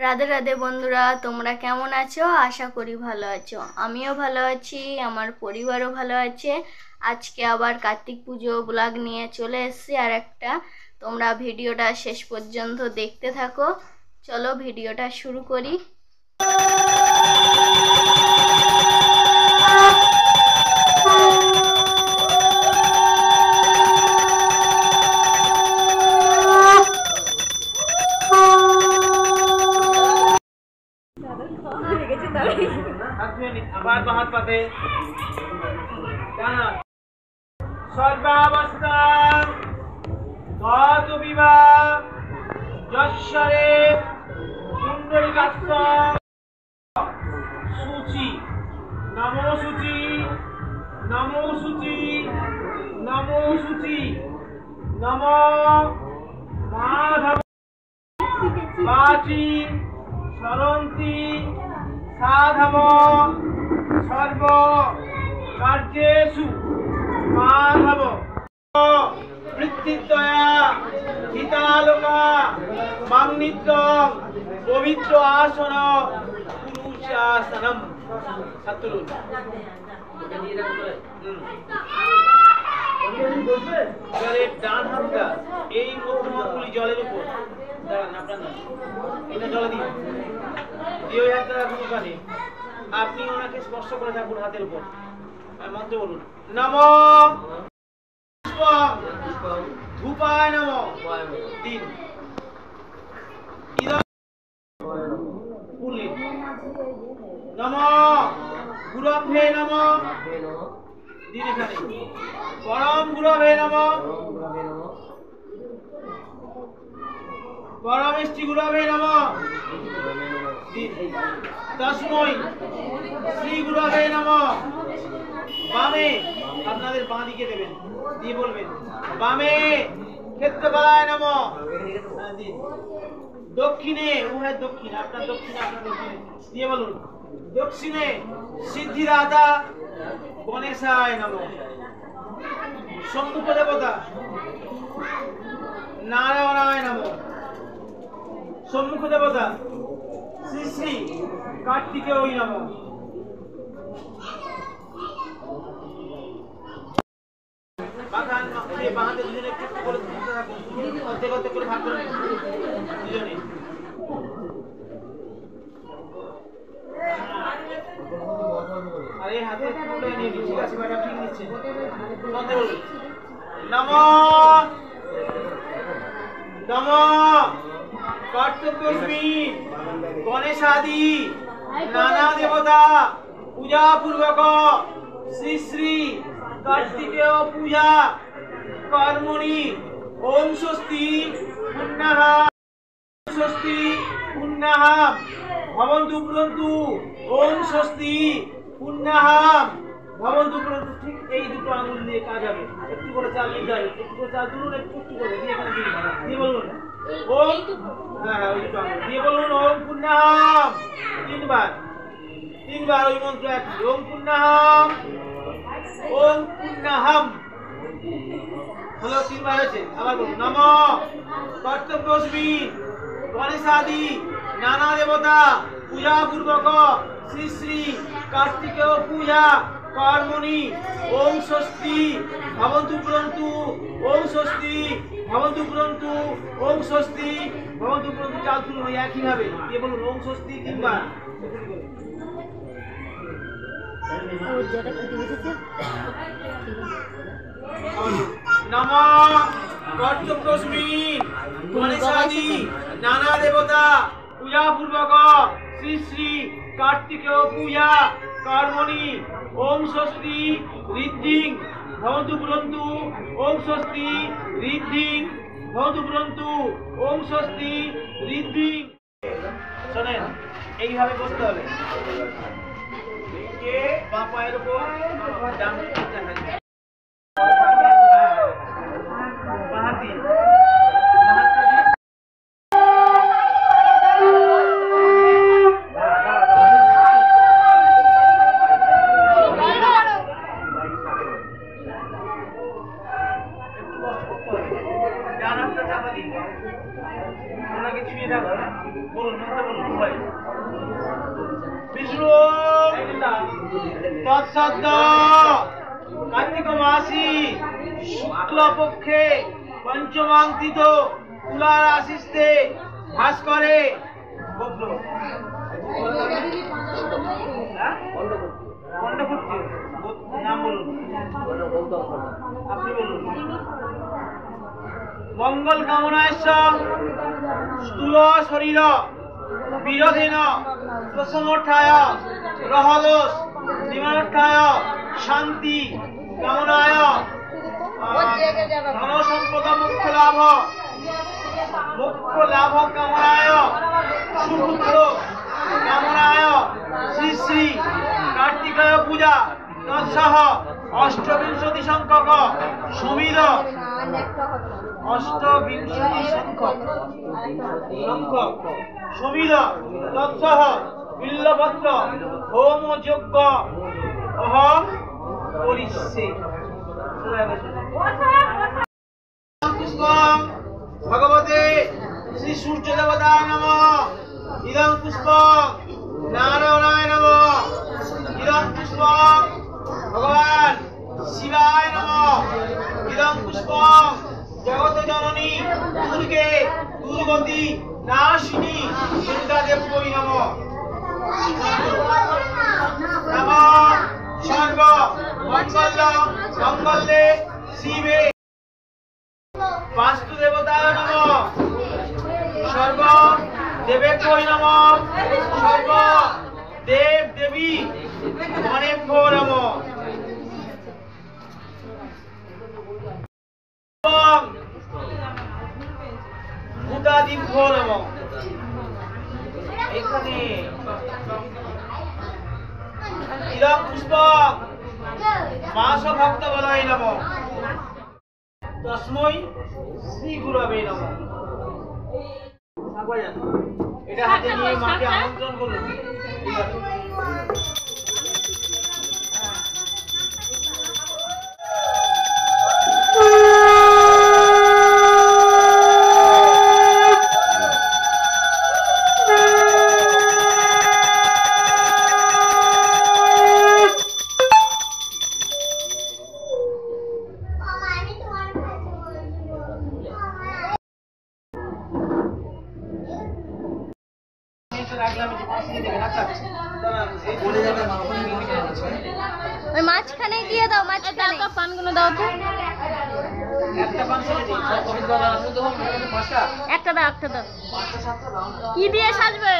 রাধে রাধে বন্ধুরা, তোমরা কেমন আছো? আশা করি ভালো আছো। আমিও ভালো আছি, আমার পরিবারও ভালো আছে। আজকে আবার কার্তিক পুজো ব্লগ নিয়ে চলে এসেছি আর একটা। তোমরা ভিডিওটা শেষ পর্যন্ত দেখতে থাকো। চলো ভিডিওটা শুরু করি। আবার বাহাত পাতে সর্বাবস্থান গত বিবাহ যশ্বরে কুণ্ডলিকাস্ত সূচি নমো সূচি নমো সূচি নমো সূচি নমো মাধব বাচি সরন্তি সাধব সর্ব কার্যেষু মাধব বৃত্তিদ্বয়া হিতালোকা মাংনিত্যং পবিত্র আসন পুরুষাসনম ছাত্রুন ডান হাতটা এই মুখগুলি জলের উপর দাঁড়ান, আপনার না এটা জলে দিন দিয়ে ওই হাতটা রাখুন ওখানে। আপনি ওনাকে স্পর্শ করে থাকুন হাতের উপর, মন্ত্র বলুন নমো ধূপায় নমো দিন নমো গুরভে নমো দিন এখানে পরম গুরভে নমো পরমেষ্টি গুরভে নমো দিন তস্मै শ্রী গুরবে নমঃ। বামে আপনাদের বাঁ দিকে দেবেন, দিয়ে বলবেন বামে ক্ষেত্রপালায় নমঃ। দক্ষিণে উভয় দক্ষিণ, আপনার দক্ষিণে আপনার দক্ষিণে দিয়ে বলুন দক্ষিণে সিদ্ধিদাতা গণেশায় নমঃ। সম্মুখ দেবতা নারায়ণায় নমঃ। সম্মুখ দেবতা শ্রী শ্রী কার্তিকেয় নমঃ। বাঁহাতে দুজনে একটু করে থাকুন, অর্ধেক অর্ধেক করে ভাগ করে দুজনে। আর এই হাতে নিয়ে নিন, ঠিক আছে ম্যাডাম, ঠিক নিচ্ছেন। নমঃ নমঃ কর্তব্যস্মি গণেশাদি নানা দেবতা পূজা পূর্বক শ্রী শ্রী কার্তিকেয় পূজা কর্মণি ওম স্বস্তি পুণ্যাহ স্বস্তি পুণ্যাহ ভবন্তু পুরন্তু ওম স্বস্তি পুণ্যাহ ভবন্তু পুরন্তু। ঠিক এই দুটো আঙুল দিয়ে কাজ হবে, একটু করে চাল দিতে হবে, একটু করে চাল তুলুন, একটু করে দিয়ে এখানে দিয়ে বলুন ওম, হ্যাঁ ওই দুটো আঙুল দিয়ে বলুন ওম পুণ্যাহম তিনবার ওই মন্ত্র একই ওম পুণ্যাহম ওম পুণ্যাহম হলো তিনবার হয়েছে। আবার বলুন নমঃ কর্তব্যস্মি গণেশাদি নানা দেবতা পূজা পূর্বক শ্রী শ্রী কার্তিকেয় পূজা কর্মণি ওম স্বস্তি ভবন্তু পুরন্তু ওম স্বস্তি ভবন্তু পুরন্তু ওম স্বস্তি ভবন্তু পুরন্তু। চাল তুলুন ওই একই ভাবে দিয়ে বলুন ওম স্বস্তি তিনবার। নমঃ কর্তব্যস্মি গণেশাদি নানা দেবতা পূজা পূর্বক শ্রী শ্রী কার্তিকেয় পূজা কর্মণি ওম স্বস্তি ঋদ্ধিং ভবন্তু পুরন্তু ওম স্বস্তি ঋদ্ধিং ভবন্তু পুরন্তু ওম স্বস্তি ঋদ্ধিং। শোনেন এইভাবে বসতে হবে, বাঁ পায়ের উপর ডান বাহাতি ডান হাতটা চাপা দিন, ওনাকে ছুঁয়ে দেখো। বলুন মন্ত্র বলুন ভাই। বিষ্ণু তৎসদ্য কার্তিক মাসি শুক্লপক্ষে পঞ্চমাঙ্কিত তুলা রাশিতে ভাস্করে নাম বলুন, আপনি বলুন। মঙ্গল কামনায় স্থূল শরীর বিরোধেন প্রসমর্থায় রহদোষ নিমার্থায় শান্তি কামনায় ধন সম্পদ মুখ্য লাভ কামনায় সুপুত্র কামনায় শ্রী শ্রী কার্তিকেয় পূজা তৎসহ অষ্টবিংশতি সংখ্যক সমিদ অষ্টবিংশতি সংখ্যক সমিদ তৎসহ বিল্লপত্র হোম যজ্ঞ অহম করিষ্যে। পুষ্পং ভগবতে শ্রী সূর্য দেবতায় নমঃ। ইদং পুষ্পং নারায়ণায় নমঃ। ইদং পুষ্পং ভগবান শিবায় নমঃ। ইদং পুষ্পং জগত জননী দুর্গে দুর্গতি নাশিনী দুর্গা দেবী নমঃ। নমঃ সর্ব মঙ্গল মঙ্গলে শিবে বাস্তু দেবতায় নমঃ। সর্ব দেবেভ্যো নমঃ। সর্ব দেব দেবী গণেভ্যো নমঃ। ভূতাদিভ্যো নমঃ। এখানে ইদং পুষ্পং মাস ভক্ত বলয় নমঃ। তস্मै শ্রী গুরবে নমঃ। এটা হাতে নিয়ে মাকে আমন্ত্রণ করুন। ঠিক আছে। ওই মাঝখানে দিয়ে দাও, মাঝখানে পানগুলো দাও তো। একটা দাও, একটা দাও। কি দিয়ে সাজবে?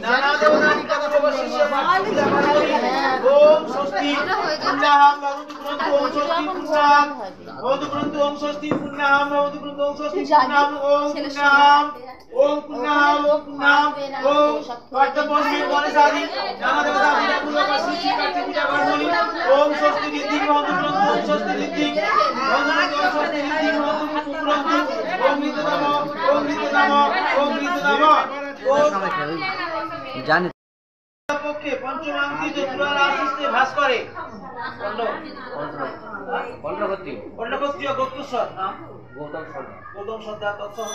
নানা দেবতা ওম স্বস্তি পুণ্যাহং ভবতু গ্রন্থ ওম স্বস্তি পুণ্যাহং ভবতু গ্রন্থ ওম স্বস্তি পুণ্যাহং ভবতু গ্রন্থ ওম স্বস্তি পুণ্যাহং ওম পুণ্যাহং ওম পুণ্যাহং ওম পুণ্যাহং ওম কর্তব্যস্মিন গণেশাদি নানা দেবতা পূজা শ্রী শ্রী কার্তিক পূজা কর্মণি ওম স্বস্তি ঋদ্ধিং ভবতু গ্রন্থ ওম স্বস্তি ঋদ্ধিং ভবতু গ্রন্থ ওম স্বস্তি ঋদ্ধিং ভবতু গ্রন্থ ওম ঋতদাম ওম ঋতদাম ওম ঋতদাম ওম জানি পক্ষে পঞ্চমাঙ্কিত তুলার আশিসে ভাস করে কর্ণপত্রীয় গোত্রস্বর নাম গৌতম সর্দার তৎসহ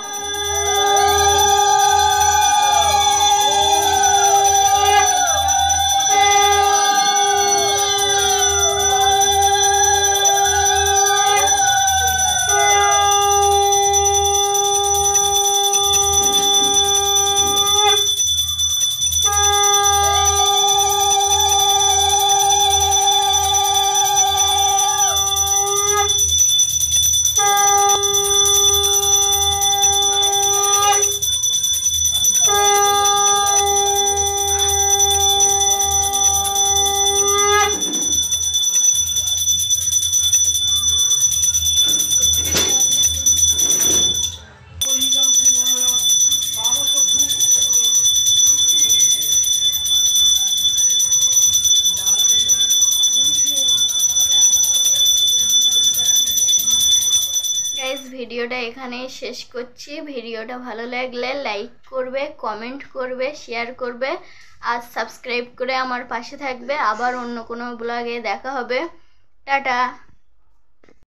গাইস ভিডিওটা এখানেই শেষ করছি। ভিডিওটা ভালো লাগলে লাইক করবে, কমেন্ট করবে, শেয়ার করবে আর সাবস্ক্রাইব করে আমার পাশে থাকবে। আবার অন্য কোনো ব্লগে দেখা হবে। টাটা।